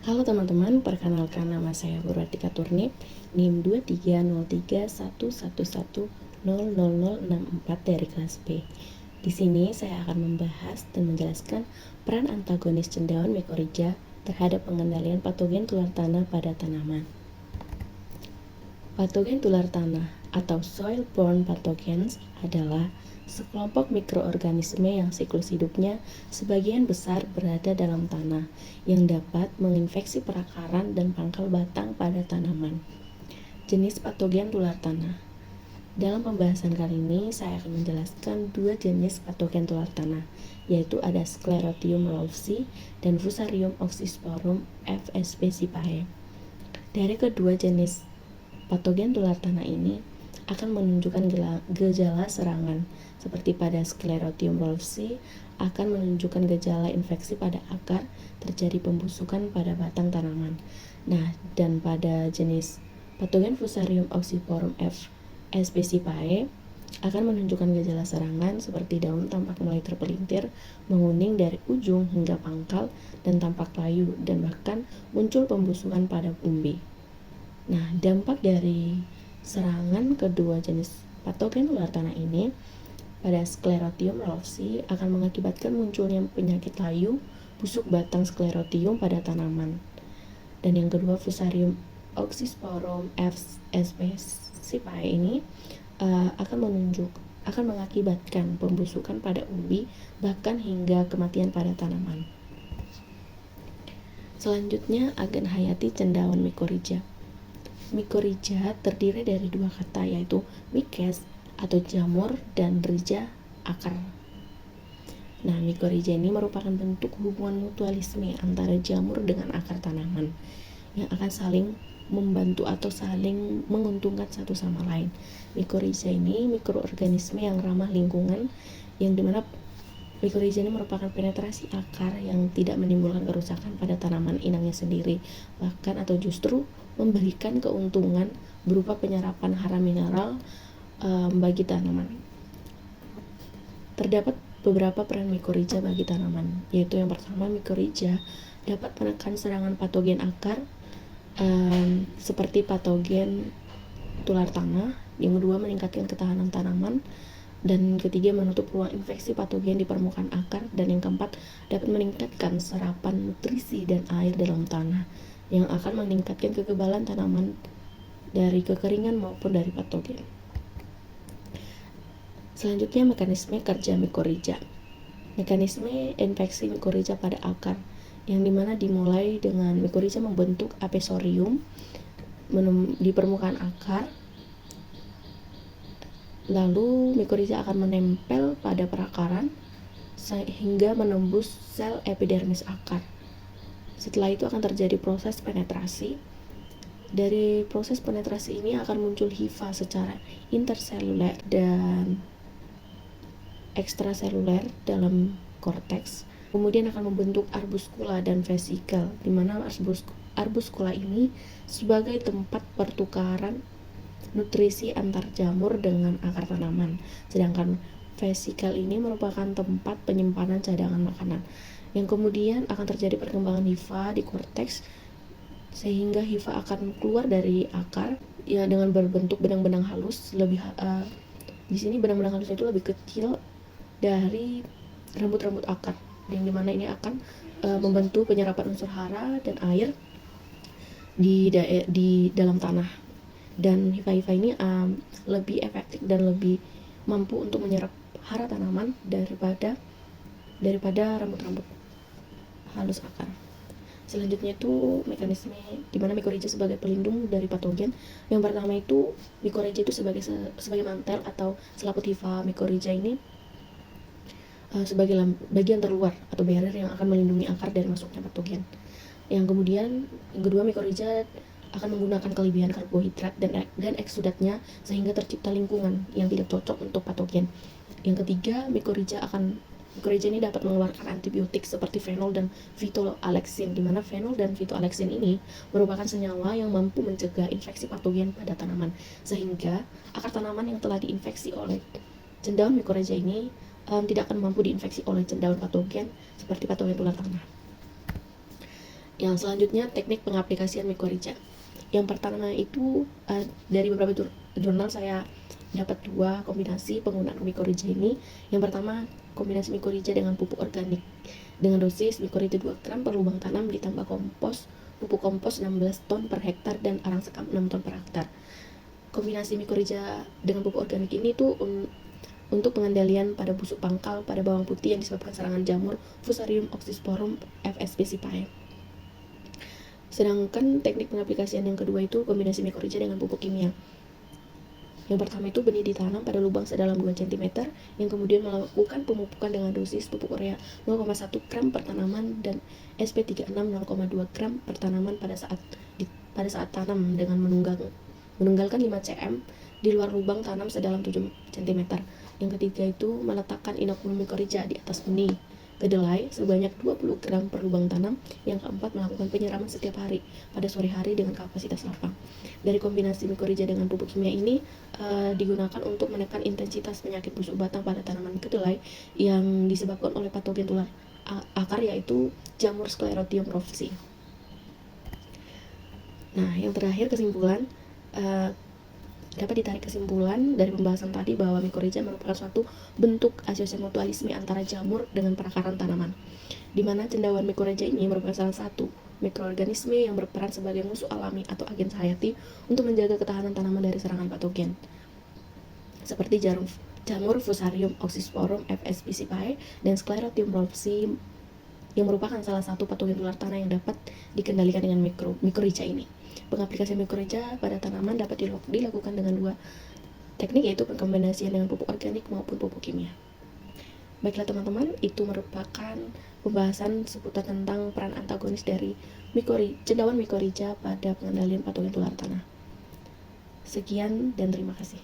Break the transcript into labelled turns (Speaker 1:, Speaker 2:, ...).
Speaker 1: Halo teman-teman, perkenalkan nama saya Purwatika Turnip, NIM 230311100064 dari kelas B. Di sini saya akan membahas dan menjelaskan peran antagonis cendawan mycorrhiza terhadap pengendalian patogen tular tanah pada tanaman. Patogen tular tanah atau soil-borne pathogens adalah sekelompok mikroorganisme yang siklus hidupnya sebagian besar berada dalam tanah yang dapat menginfeksi perakaran dan pangkal batang pada tanaman. Jenis patogen tular tanah. Dalam pembahasan kali ini saya akan menjelaskan dua jenis patogen tular tanah, yaitu ada Sclerotium ralphsi dan Fusarium oxysporum fsp-Szipae. Dari kedua jenis patogen tular tanah ini akan menunjukkan gejala serangan, seperti pada Sclerotium ralphsi akan menunjukkan gejala infeksi pada akar, terjadi pembusukan pada batang tanaman. Nah, dan pada jenis patogen Fusarium oxysporum fsp-Szipae akan menunjukkan gejala serangan seperti daun tampak mulai terpelintir, menguning dari ujung hingga pangkal, dan tampak layu, dan bahkan muncul pembusukan pada umbi. Nah, dampak dari serangan kedua jenis patogen tular tanah ini pada Sclerotium ralphsi akan mengakibatkan munculnya penyakit layu, busuk batang Sclerotium pada tanaman. Dan yang kedua, Fusarium oxysporum fsp-Szipae ini akan mengakibatkan pembusukan pada umbi, bahkan hingga kematian pada tanaman. Selanjutnya, agen hayati cendawan mycorrhiza. Mycorrhiza terdiri dari dua kata, yaitu myces atau jamur dan rhiza akar. Nah, mycorrhiza ini merupakan bentuk hubungan mutualisme antara jamur dengan akar tanaman yang akan saling membantu atau saling menguntungkan satu sama lain. Mycorrhiza ini mikroorganisme yang ramah lingkungan, yang dimana mycorrhiza ini merupakan penetrasi akar yang tidak menimbulkan kerusakan pada tanaman inangnya sendiri, bahkan atau justru memberikan keuntungan berupa penyerapan hara mineral bagi tanaman. Terdapat beberapa peran mycorrhiza bagi tanaman, yaitu yang pertama, mycorrhiza dapat menekan serangan patogen akar seperti patogen tular tanah. Yang kedua, meningkatkan ketahanan tanaman, dan ketiga, menutup ruang infeksi patogen di permukaan akar, dan yang keempat, dapat meningkatkan serapan nutrisi dan air dalam tanah yang akan meningkatkan kekebalan tanaman dari kekeringan maupun dari patogen. Selanjutnya, mekanisme kerja mycorrhiza. Mekanisme infeksi mycorrhiza pada akar, yang dimana dimulai dengan mycorrhiza membentuk apesorium di permukaan akar. Lalu mycorrhiza akan menempel pada perakaran sehingga menembus sel epidermis akar. Setelah itu akan terjadi proses penetrasi. Dari proses penetrasi ini akan muncul hifa secara interseluler dan ekstraseluler dalam korteks. Kemudian akan membentuk arbuskula dan vesikel, di mana arbuskula ini sebagai tempat pertukaran nutrisi antar jamur dengan akar tanaman, sedangkan vesikel ini merupakan tempat penyimpanan cadangan makanan. Yang kemudian akan terjadi perkembangan hifa di korteks, sehingga hifa akan keluar dari akar ya dengan berbentuk benang-benang halus. Di sini benang-benang halus itu lebih kecil dari rambut-rambut akar, yang dimana ini akan membantu penyerapan unsur hara dan air di dalam tanah. Dan hifa-hifa ini lebih efektif dan lebih mampu untuk menyerap hara tanaman daripada rambut-rambut halus akar. Selanjutnya itu mekanisme di mana mycorrhiza sebagai pelindung dari patogen. Yang pertama itu mycorrhiza itu sebagai mantel atau selaput hifa. Mycorrhiza ini sebagai bagian terluar atau barrier yang akan melindungi akar dari masuknya patogen. Yang kedua, mycorrhiza akan menggunakan kelebihan karbohidrat dan eksudatnya sehingga tercipta lingkungan yang tidak cocok untuk patogen. Yang ketiga, mycorrhiza ini dapat mengeluarkan antibiotik seperti fenol dan phytoalexin, di mana fenol dan phytoalexin ini merupakan senyawa yang mampu mencegah infeksi patogen pada tanaman, sehingga akar tanaman yang telah diinfeksi oleh cendawan mycorrhiza ini tidak akan mampu diinfeksi oleh cendawan patogen seperti patogen tular tanah. Yang selanjutnya teknik pengaplikasian mikorrhiza. Yang pertama itu dari beberapa jurnal saya dapat dua kombinasi penggunaan mikorrhiza ini. Yang pertama, kombinasi mikorrhiza dengan pupuk organik dengan dosis mikorrhiza 2 gram per lubang tanam ditambah pupuk kompos 16 ton per hektar dan arang sekam 6 ton per hektar. Kombinasi mikorrhiza dengan pupuk organik ini tuh untuk pengendalian pada busuk pangkal pada bawang putih yang disebabkan serangan jamur Fusarium oxysporum FSP sippae. Sedangkan teknik pengaplikasian yang kedua itu kombinasi mikorrhiza dengan pupuk kimia. Yang pertama itu benih ditanam pada lubang sedalam 2 cm, yang kemudian melakukan pemupukan dengan dosis pupuk urea 0,1 gram per tanaman dan SP36 0,2 gram per tanaman pada saat tanam dengan menunggalkan 5 cm di luar lubang tanam sedalam 7 cm. Yang ketiga itu meletakkan inokulum mikorrhiza di atas benih kedelai sebanyak 20 gram per lubang tanam. Yang keempat, melakukan penyiraman setiap hari pada sore hari dengan kapasitas lapang. Dari kombinasi mikorrhiza dengan pupuk kimia ini digunakan untuk menekan intensitas penyakit busuk batang pada tanaman kedelai yang disebabkan oleh patogen tular akar, yaitu jamur Sclerotium roxy. Nah, yang terakhir kesimpulan, dapat ditarik kesimpulan dari pembahasan tadi bahwa mikorrhiza merupakan suatu bentuk asosiasi mutualisme antara jamur dengan perakaran tanaman, di mana cendawan mikorrhiza ini merupakan salah satu mikroorganisme yang berperan sebagai musuh alami atau agen hayati untuk menjaga ketahanan tanaman dari serangan patogen, seperti jamur Fusarium oxysporum FSP sippae dan Sclerotium roxy yang merupakan salah satu patogen tular tanah yang dapat dikendalikan dengan mikorrhiza ini. Pengaplikasian mikorrhiza pada tanaman dapat dilakukan dengan dua teknik, yaitu pengkombinasian dengan pupuk organik maupun pupuk kimia. Baiklah teman-teman, itu merupakan pembahasan seputar tentang peran antagonis dari cendawan mikorrhiza pada pengendalian patogen tular tanah. Sekian dan terima kasih.